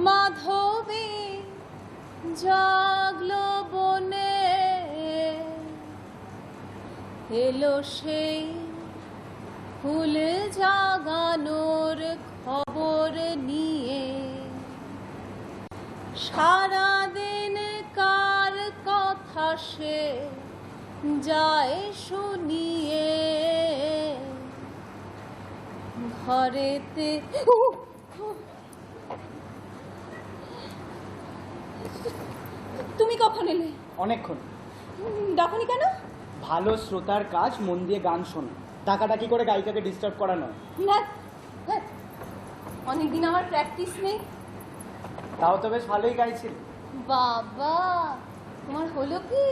মাধবী জাগলো বনে, এলো সেই ফুল জাগানোর খবর নিয়ে, সারাদিন কার কথা সে যায় শুনিয়ে, ঘরেতে তুমি কখন এলে? অনেকক্ষণ। ডাকুনি কেন? ভালো শ্রোতার কাজ মন দিয়ে গান শোনা, ডাকাডাকি করে গায়িকাকে ডিস্টার্ব করা নয়। না, অনেকদিন আমার প্র্যাকটিস নেই। তাও তো বেশ ভালোই গাইছিল। বাবা, তোমার হলো কি?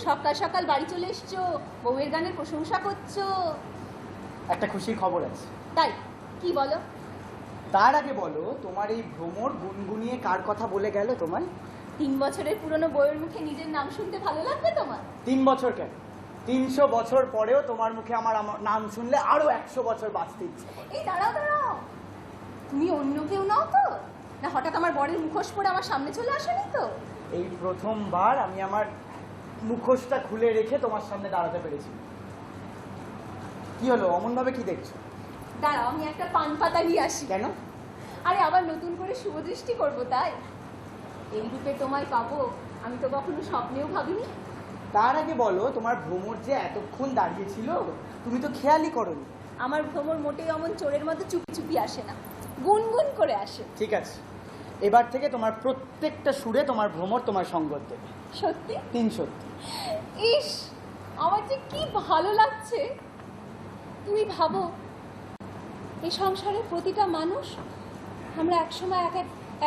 সকাল সকাল বাড়ি চলে এসছো, বউয়ের গানের প্রশংসা করছো। একটা খুশির খবর আছে। তাই? কি বলো? তার আগে বলো, তোমার এই ভ্রমর গুনগুনিয়ে কার কথা বলে গেল তোমায়? 3 বছরের পুরনো বউয়ের মুখে নিজের নাম শুনতে ভালো লাগবে তোমার? 3 বছর কেন, 300 বছর পরেও তোমার মুখে আমার নাম শুনলে আরো 100 বছর বাঁচতে ইচ্ছে করে। এই দাঁড়াও দাঁড়াও, তুমি অন্য কেউ নাও তো? না হঠাৎ আমার বরের মুখোশ পরে আমার সামনে চলে আসেনি তো? এই প্রথমবার আমি আমার মুখোশটা খুলে রেখে তোমার সামনে দাঁড়াতে পেরেছি। কি হলো, অমন ভাবে কি দেখছো? দাঁড়াও, আমি একটা পান পাতা নিয়ে আসি। কেন? আরে আবার নতুন করে শুভদৃষ্টি করবো তাই। এই রূপে তোমায় পাবো আমি তো কখনো স্বপ্নেও ভাবিনি। তার আগে বলো, তোমার ভ্রমর যে এতক্ষণ দাঁড়িয়েছিল তুমি তো খেয়ালই করোনি। আমার ভ্রমর মোটেই অমন চোরের মতো চুপি চুপি আসে না, গুনগুন করে আসে। ঠিক আছে, এবার থেকে তোমার প্রত্যেকটা সুরে তোমার ভ্রমর তোমার সঙ্গত দেবে। সত্যি? 3 সত্যি। ইস, আমার যে কি ভালো লাগছে। তুমি ভাবো, এই সংসারের প্রতিটা মানুষ আমরা একসময়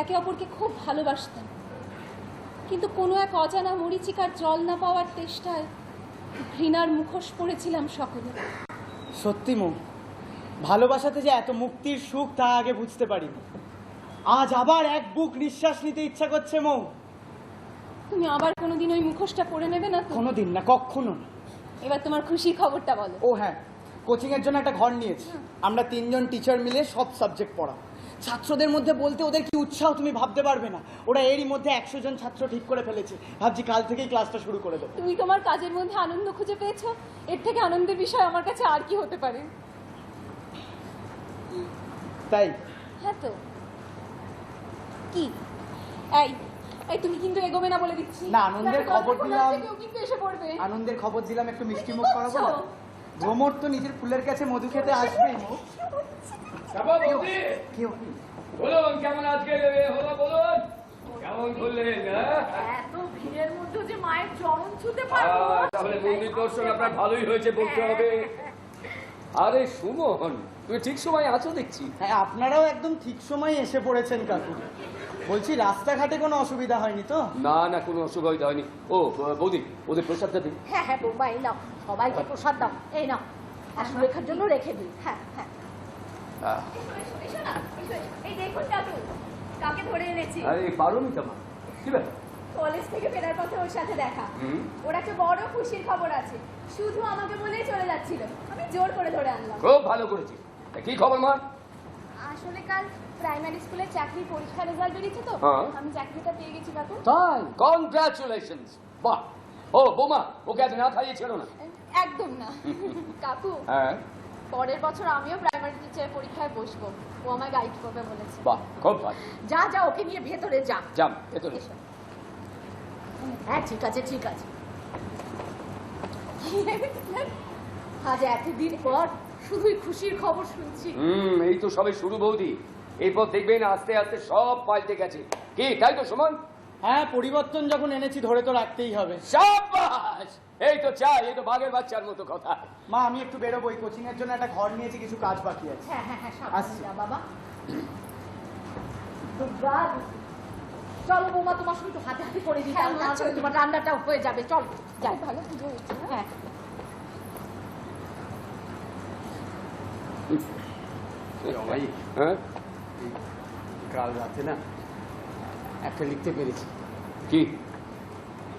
একে অপরকে খুব ভালোবাসতাম, কিন্তু কোনো এক অজানা মরিচিকার জল না পাওয়ার চেষ্টায় ঘৃণার মুখোশ পড়েছিলাম সকলে। সত্যি মো, ভালোবাসাতে যে এত মুক্তির সুখ তা আগে বুঝতে পারিনি। আজ আবার এক বুক নিঃশ্বাস নিতে ইচ্ছা করছে মো। তুমি আবার কোনোদিন ওই মুখোশটা পরে নেবে না তো? কোনোদিন না, কখনো না। এবার তোমার খুশির খবরটা বলো। ও হ্যাঁ, কোচিং এর জন্য একটা ঘর নিয়েছি। আমরা 3 জন টিচার মিলে সব সাবজেক্ট পড়া। ছাত্রদের মধ্যে বলতে ওদের কি উৎসাহ তুমি ভাবতে পারবে না। ওরা এরই মধ্যে 100 জন ছাত্র ঠিক করে ফেলেছে। ভাবছি কাল থেকেই ক্লাসটা শুরু করে দেবো। তুমি তোমার কাজের মধ্যে আনন্দ খুঁজে পেয়েছো, এর থেকে আনন্দের বিষয় আমার কাছে আর কি হতে পারে? তাই? হ্যাঁ তো। কি এই এই তুমি কিন্তু এগোবে না বলে দিচ্ছি। না, আনন্দের খবর দিলাম। কেউ কিন্তু এসে পড়বে। আনন্দের খবর দিলাম, একটু মিষ্টি মুখ করাবো না? ভ্রমর তো নিজের ফুলের কাছে মধু খেতে আসবেই। বলুন কেমন আজকে হলো, বলুন কেমন করলেন? এত ভিড়ের মধ্যে যে মায়ের চরণ ছুঁতে পারবো, তাহলে মন্দির দর্শন আপনার ভালোই হয়েছে বলতে হবে। আরে সুমন, তুমি ঠিক সময় আছো দেখছি। হ্যাঁ, আপনারাও একদম ঠিক সময় এসে পড়েছেন কাকু। বলছি রাস্তাঘাটে কোনো অসুবিধা হয়নি তো? না না, কোনো অসুবিধা হয়নি। ও বৌদি, ওদের প্রসাদটা দিন। হ্যাঁ হ্যাঁ বৌমা, এই নাও, সবাইকে প্রসাদ দাও। এই নাও, আর সুরেখার জন্য রেখে দিই। হ্যাঁ হ্যাঁ। এসো না, এসো, এসো। এই দেখুন কাকু, কাকে ধরে এনেছি। আরে পারমিতা মা, কি ব্যাপার? কলেজ থেকে ফেরার পথে ওর সাথে দেখা। হুম। ওর একটা বড় খুশির খবর আছে, শুধু আমাকে বলেই চলে যাচ্ছিল, আমি জোর করে ধরে আনলাম। খুব ভালো করেছিস। তা কি খবর মা? আসলে কাল প্রাইমারি স্কুলের চাকরির পরীক্ষার রেজাল্ট বেরিয়েছে তো, হ্যাঁ। আমি চাকরিটা পেয়ে গেছি কাকু। তাই? কনগ্রাচুলেশনস। বাহ। ও বৌমা, ওকে আজ না খাইয়ে ছিল না? একদম না কাকু, হ্যাঁ। পরের বছর আমিও প্রাইমারি টিচারের পরীক্ষায় বসবো, ও আমায় গাইড করবে বলেছে। বাহ, খুব ভালো। যা যা, ওকে নিয়ে ভেতরে যা। যাম ভেতরে। এসো। হ্যাঁ ঠিক আছে ঠিক আছে। আজ এতদিন পর শুধুই খুশির খবর শুনছি। এই তো সবে শুরু বৌদি। এরপর দেখবেন আস্তে আস্তে সব পাল্টে গেছে। কি তাই তো সুমন? হ্যাঁ, পরিবর্তন যখন এনেছি ধরে তো রাখতেই হবে। শাবাশ! এই তো চাই, এই তো বাঘের বাচ্চার মতো কথা। মা, আমি একটু বেরোবো, কোচিং এর জন্য একটা ঘর নিয়েছি, কিছু কাজ বাকি আছে। হ্যাঁ হ্যাঁ হ্যাঁ, সাবধানে আসছি। যা বাবা। দুর্গা, চলো বৌমা, তোমার সঙ্গে একটু হাতে হাতে করে দিই, হ্যাঁ, তাহলে মা, আসলে চলো। তোমার রান্নাটাও হয়ে যাবে। চল যাই। ভালো পুজো হচ্ছে না? হ্যাঁ। ভাই, হ্যাঁ, কাল রাতে না একটা লিখতে পেরেছি। কি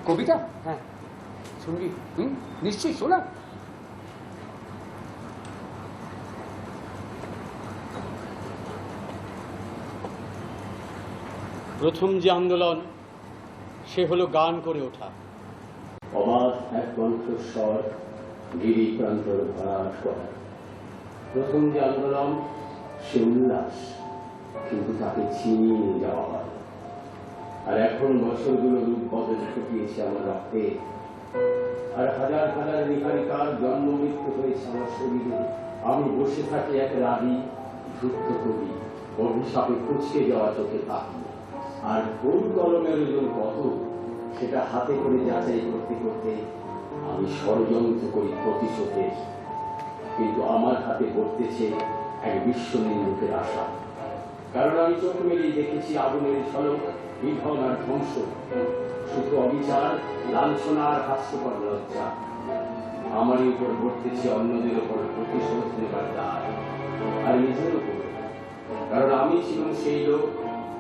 কবিতা? হ্যাঁ, শুনবি? নিশ্চয়ই শোনা। প্রথম যে আন্দোলন, সে হলো গান করে ওঠা। অবাধ এক কণ্ঠস্বর গিরি প্রান্তর ভরাট করা। প্রথম যে আন্দোলন, সে উল্লাস, কিন্তু তাকে ছিনিয়ে নিয়ে যাওয়া হয়। আর এখন বছরগুলো রূপ বদল ঘটিয়েছে আমার রক্তে, আর হাজার হাজার নিহারিকার জন্ম মৃত্যু হয়েছে আমার শরীরে। আমি বসে থাকি এক রাগী ধূর্ত কবি, অভিশাপে কুচকে যাওয়া চোখে তাকি। আর কোন কলমের ওজন কত, সেটা হাতে করে যাচাই করতে করতে আমি ষড়যন্ত্র করি প্রতিশোধের। কিন্তু আমার হাতে পড়তেছে এক বিশ্বনিন্দুকের আশা। কারণ আমি চোখ মেলিয়ে দেখেছি আগুনের ঝলক, বিধন আর ধ্বংস, শুধু অবিচার, লাঞ্ছনা আর হাস্যকর লজ্জা। আমারই উপর পড়তেছে অন্যদের উপর প্রতিশোধ নেবার দায়, আর নিজের উপর। কারণ আমি ছিলাম সেই লোক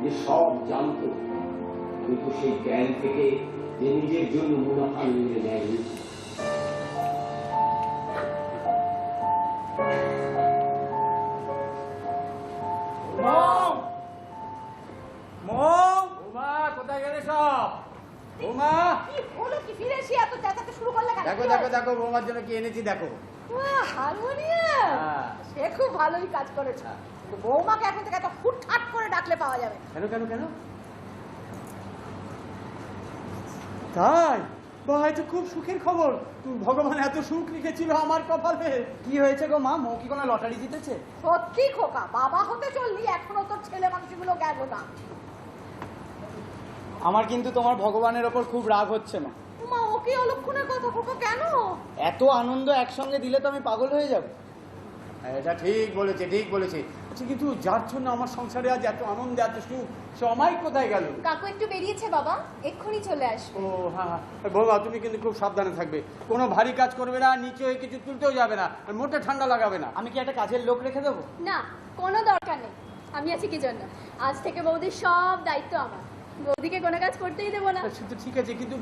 যে সব জানত, কিন্তু সেই জ্ঞান থেকে যে নিজের জন্য মুনাফা নিয়ে নেয়। কোথায় গেলে সব? বৌমা, কি হলো কি, ফিরে এসে এত চেঁচাতে শুরু করলে কেন? দেখো দেখো দেখো, বৌমার জন্য কি এনেছি দেখো। বাহ, হারমোনিয়াম। হ্যাঁ। সে খুব ভালোই কাজ করেছে। কিন্তু বৌমাকে এখন থেকে এত হুটহাট করে ডাকলে পাওয়া যাবে। কেন কেন কেন? তাই? বাহ, এটা খুব সুখের খবর। ভগবান এত সুখ লিখেছিল আমার কপালে। কি হয়েছে গো মা, মৌ কি কোনো লটারি জিতেছে? সত্যি খোকা, বাবা হতে চললি, এখনো তোর ছেলে মানুষগুলো গেল না। আমার কিন্তু তোমার ভগবানের ওপর খুব রাগ হচ্ছে না। মা, ও কি অলক্ষণের কথা খোকা, কেন? এত আনন্দ একসঙ্গে দিলে তো আমি পাগল হয়ে যাব। এটা ঠিক বলেছে, ঠিক বলেছে। আচ্ছা, কিন্তু যার জন্য আমার সংসারে আজ এত আনন্দ, এত সুখ, সে অমায়িক কোথায় গেল? কাকু একটু বেরিয়েছে বাবা, এক্ষুনি চলে আসবে। ও হ্যাঁ হ্যাঁ, বৌমা তুমি কিন্তু খুব সাবধানে থাকবে। কোনো ভারী কাজ করবে না, নিচে হয়ে কিছু তুলতেও যাবে না, আর মোটে ঠান্ডা লাগাবে না। আমি কি একটা কাজের লোক রেখে দেবো? না, কোনো দরকার নেই, আমি আছি কি জন্য। আজ থেকে বৌদির সব দায়িত্ব আমার, বৌদিকে কোনো কাজ করতেই দেবো না। সে তো ঠিক আছে, কিন্তু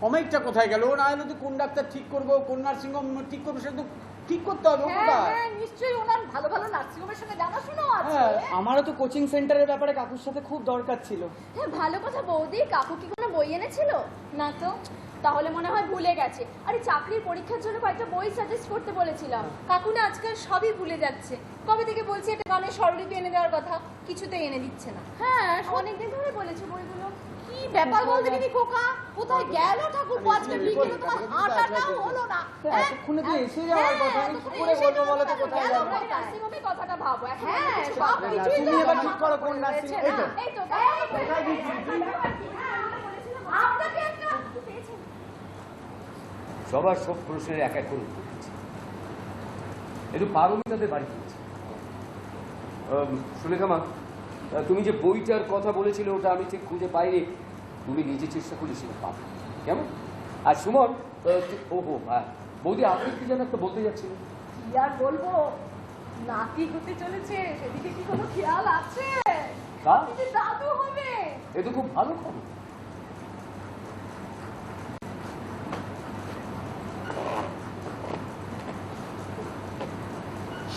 অমায়িকটা কোথায় গেল? ও না এলে তো কোন ডাক্তার ঠিক করবো, কোন নার্সিং হোম ঠিক করবো, সে তো ঠিক করতে হবে। ও হ্যাঁ কোথায়? হ্যাঁ, নিশ্চয়ই ওনার ভালো ভালো নার্সিংহোমের সঙ্গে জানাশোনা আছে। হ্যাঁ, আমারও তো কোচিং সেন্টারের ব্যাপারে কাকুর সাথে খুব দরকার ছিল। হ্যাঁ, ভালো কথা বৌদি। কাকু কি কোনো বই এনেছিল? না তো, তাহলে মনে হয় ভুলে গেছে। আরে চাকরির পরীক্ষার জন্য কয়েকটা বই সাজেস্ট করতে বলেছিলাম। কাকু না আজকাল সবই ভুলে যাচ্ছে। কবে থেকে বলছি একটা গানের স্বরলিপি এনে দেওয়ার কথা, কিছুতেই এনে দিচ্ছে না। হ্যাঁ, অনেকদিন ধরে বলেছে বইগুলো। কি ব্যাপার বলতে কি খোকা, কোথায় গেল ঠাকুর? আজকে বিকেলে তোমার হাঁটাটাও হলো না। এতক্ষণে তো এসে যাওয়ার কথা, আমি কি করে বলবো বলো তো কোথায় গেল যাবো? কোথায়? নার্সিংহোমে কথাটা ভাবো। হ্যাঁ, কিছু সব ভাবো। কিছুই তুমি এবার ঠিক করো কোন নার্সিং। এই তো এই তো আপনাকে একটা সবার সব প্রশ্নের এক এক করে উত্তর দিচ্ছি। একটু পারমিতাদের বাড়ি গিয়েছি। সুলেখা মা, তুমি যে বইটার কথা বলেছিলে ওটা আমি ঠিক খুঁজে পাইনি, তুমি নিজে চেষ্টা করলে সেটা পাবে কেমন? আর সুমন, ওহো হ্যাঁ বৌদি, আপনি কি যেন একটা বলতে যাচ্ছিলেন? কি আর বলবো, নাতি হতে চলেছে, সেদিকে কি কোনো খেয়াল আছে? কার? আপনি যে দাদু হবে। এ তো খুব ভালো খবর।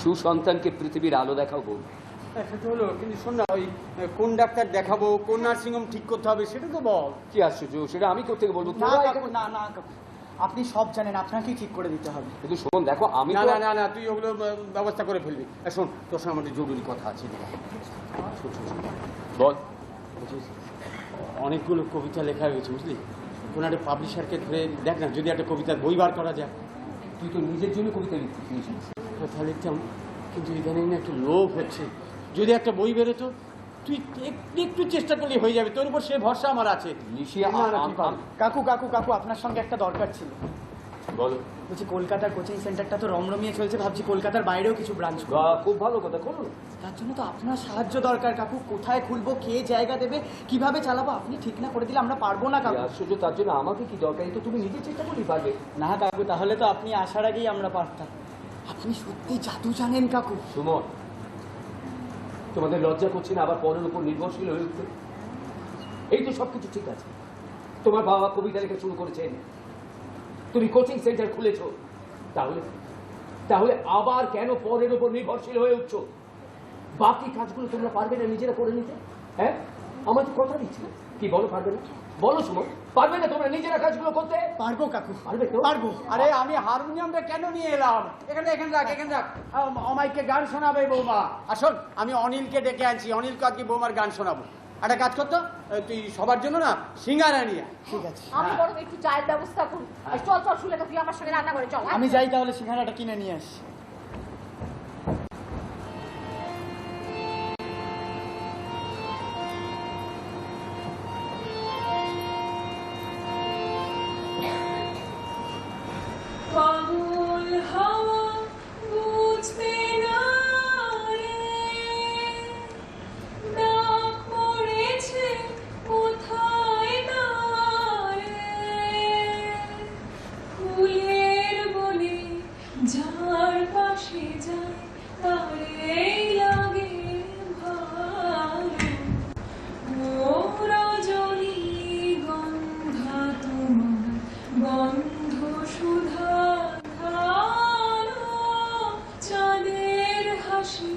সুসন্তানকে পৃথিবীর আলো দেখাও বউ। সেটা হলো, কিন্তু শোন না, ওই কোন ডাক্তার দেখাবো, কোন নার্সিংহোম ঠিক করতে হবে সেটা তো বল। কি আশ্চর্য, সেটা আমি কোথেকে বলবো? না তোরা কাকু, এখানে- না না কাকু, আপনি সব জানেন, আপনাকেই ঠিক করে দিতে হবে। কিন্তু শোন, দেখো আমি না তো- না না না, তুই ওগুলো ব্যবস্থা করে ফেলবি। শোন, তোর সঙ্গে আমাদের জরুরি কথা আছে। বল। বলছিস, অনেকগুলো কবিতা লেখা হয়েছে বুঝলি, কোনো একটা পাবলিশারকে ধরে দেখ না, যদি একটা কবিতার বই বার করা যায়। তুই তো নিজের জন্য কবিতা লিখছিস। কথা লিখতাম, কিন্তু ইদানিং না একটু লোভ হচ্ছে। যদি একটা বই বেরোতো, তুই একটু চেষ্টা করলে হয়ে যাবে, তোর উপর সে ভরসা আমার আছে। নিশিয়া, না, না, তুই পারবি। কাকু কাকু কাকু, আপনার সঙ্গে একটা দরকার ছিল। বলো। বলছি, কলকাতার কোচিং সেন্টারটা তো রমরমিয়ে চলছে, ভাবছি কলকাতার বাইরেও কিছু ব্রাঞ্চ করব। বাহ, খুব ভালো কথা, করো। তার জন্য তো আপনার সাহায্য দরকার কাকু। কোথায় খুলবো, কে জায়গা দেবে, কিভাবে চালাবো, আপনি ঠিক না করে দিলে আমরা পারবো না কি কাকু। আশ্চর্য, তার জন্য আমাকে কি দরকার? তো তুমি নিজে চেষ্টা করলেই পারবে। না কাকু, তাহলে তো আপনি আসার আগেই আমরা পারতাম। আপনি সত্যি জাদু জানেন কাকু। সুমন, তোমাদের লজ্জা করছে না আবার পরের উপর নির্ভরশীল হয়ে উঠতে? এই তো সবকিছু ঠিক আছে, তোমার বাবা কবিতা লেখা শুরু করেছেন, তুমি কোচিং সেন্টার খুলেছো, তাহলে তাহলে আবার কেন পরের উপর নির্ভরশীল হয়ে উঠছো? বাকি কাজগুলো তোমরা পারবে না নিজেরা করে নিতে? হ্যাঁ, আমার তো কথা দিচ্ছি না। কি বলো, পারবে না? বলো সুমন, পারবে না তোমরা নিজেরা কাজগুলো করতে? পারবো কাকু, পারবে তো? পারবো। আরে আমি হারমোনিয়ামটা কেন নিয়ে এলাম? এখানে রাখ। অমাইকে গান শোনাবে বৌমা। আসল, আমি অনিলকে ডেকে আনছি, অনিলকে আজকে বৌমার গান শোনাবো। একটা কাজ করতো, তুই সবার জন্য না সিঙ্গারা নিয়ে আয়। ঠিক আছে, আমি বরং একটু চায়ের ব্যবস্থা করি। আর চল চল সুলেখা, তুই আমার সঙ্গে রান্না করে চল। আমি যাই তাহলে, সিঙ্গারাটা কিনে নিয়ে আসি। পাগল হাওয়া বুঝবে না রে, ডাক পড়েছে কোথায় দাঁড়ে, ফুলের বনে যার পাশে যায় তারে লাগে ভালো, ও রজনী গন্ধা তোমার গন্ধ সুধা ধারো, চাঁদের হাসি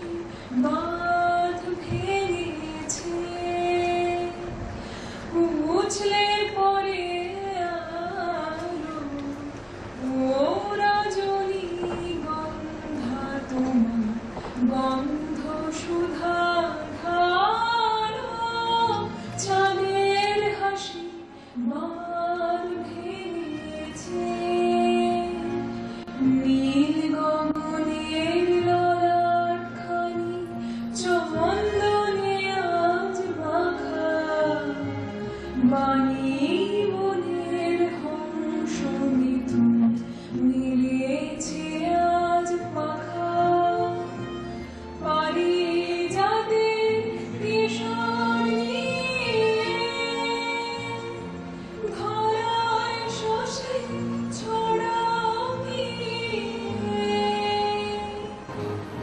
বাঁধ ভেঙেছে, উছলে পড়ে আলো, ও রজনী গন্ধা তোমার গন্ধ সুধা ধারো, চাঁদের হাসি বাঁধ ভেঙেছে, নীল গগনের ললাটখানি চন্দনে আজ মাখা, বাণী বনের হংস মিথুন মিলেছে আজ পাখা, পারিজাতের কিশোর নিয়ে ধরায় শশী ছড়ামিয়ে,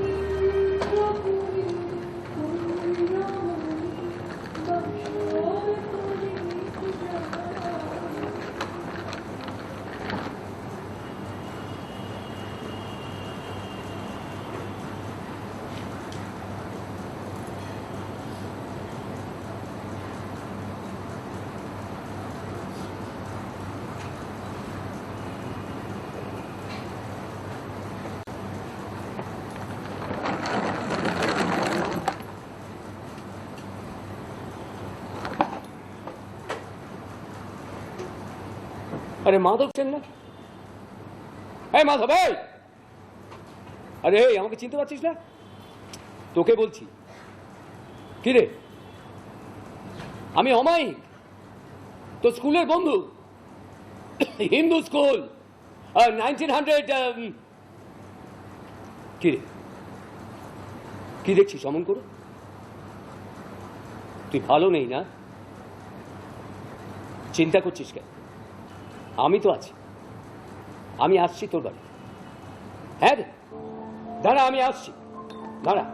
ইন্দ্রপুরী পুণ্যময়ী বাসর করে যায়। আরে মাধব সেন না? হ্যাঁ মাধব, এই আরে এই, আমাকে চিনতে পারছিস না? তোকে বলছি। কি রে, আমি অমায়িক, তো স্কুলের বন্ধু, হিন্দু স্কুল, 1900 কি রে, কি দেখছিস অমন করে? তুই ভালো নেই না? চিন্তা করছিস কেন? আমি তো আছি, আমি আসছি তোর বাড়ি। হ্যাঁ রে, দাঁড়া, আমি আসছি, দাঁড়া।